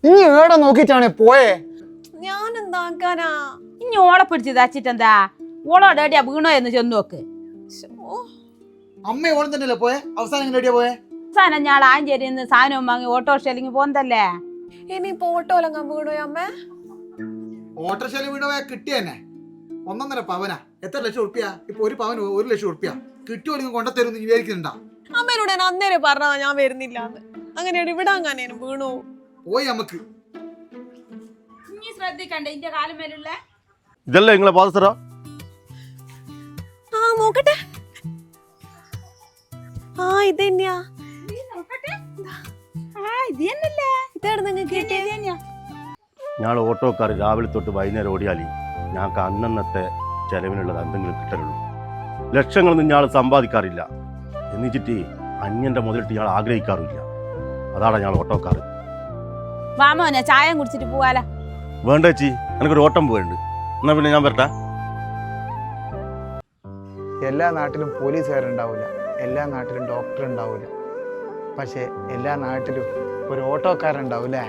ഇനി ഏടെ നോക്കിട്ടാണ് പോയേ? ഞാൻ എന്താക്കാനാ? ഇനി ഓളെ പിടിച്ച് തച്ചിട്ടെന്താ? ഓളോട് എവിടെയാ വീണോ എന്ന് ചെന്ന് നോക്ക്. അമ്മ ഓളം തന്നെയല്ലേ പോയെ? അവസാനം എങ്ങനെ എവിടെയാ പോയെ? അവസാനം ഞാൻ ആഞ്ചേരിയിൽ നിന്ന് സാധനവും വാങ്ങി ഓട്ടോറിക്ഷയിലേക്ക് പോന്നതല്ലേ. ഇനിയിപ്പോ ഓട്ടോലങ്ങാൻ വീണോയോ അമ്മ? ഓട്ടോറിക്ഷയിൽ വീണ പോയാൽ കിട്ടിയെന്നെ 1.5 പവനാ. എത്ര ലക്ഷം ഉറുപ്പ്യ? ഇപ്പൊ ഒരു പവന് 1 ലക്ഷം ഉറുപ്പ്യ കിട്ടിയോ? കൊണ്ടുത്തരും വിചാരിക്കുന്നുണ്ടാ? അമ്മേനോട് ഞാൻ അന്നേരം പറഞ്ഞതാ ഞാൻ വരുന്നില്ല എന്ന്. അങ്ങനെയാണ് ഇവിടെ അങ്ങാനേനും വീണു പോയി നമുക്ക്. ഇനി ശ്രദ്ധിക്കണ്ടേ ഇന്റെ കാലം മേലുള്ള ഇതല്ലേ നിങ്ങളെ പാദസര? ആ നോക്കട്ടെ. ആ ഇത് തന്നെയാ. ഞാൻ ഓട്ടോക്കാർ രാവിലെ തൊട്ട് വൈകുന്നേരം ഓടിയാൽ ഞങ്ങൾക്ക് അന്നന്നത്തെ ചെലവിനുള്ളത് എന്തെങ്കിലും കിട്ടലുള്ളൂ. ലക്ഷങ്ങളൊന്നും ഞാൻ സമ്പാദിക്കാറില്ല. എന്നിച്ചിട്ട് അന്യന്റെ മുതലിട്ട് ഞാൻ ആഗ്രഹിക്കാറില്ല. അതാണ് ഞാൻ ഓട്ടോക്കാർ. വാമോനെ ചായ കുടിച്ചിട്ട് പോവാല. വേണ്ട ചേച്ചി, എനിക്കൊരു ഓട്ടം പോയിട്ടുണ്ട്. എന്നാ പിന്നെ ഞാൻ വരട്ടെ. എല്ലാ നാട്ടിലും പോലീസുകാരുണ്ടാവില്ല, എല്ലാ നാട്ടിലും ഡോക്ടർ ഉണ്ടാവില്ല, പക്ഷെ എല്ലാ നാട്ടിലും ഒരു ഓട്ടോക്കാരുണ്ടാവില്ലേ?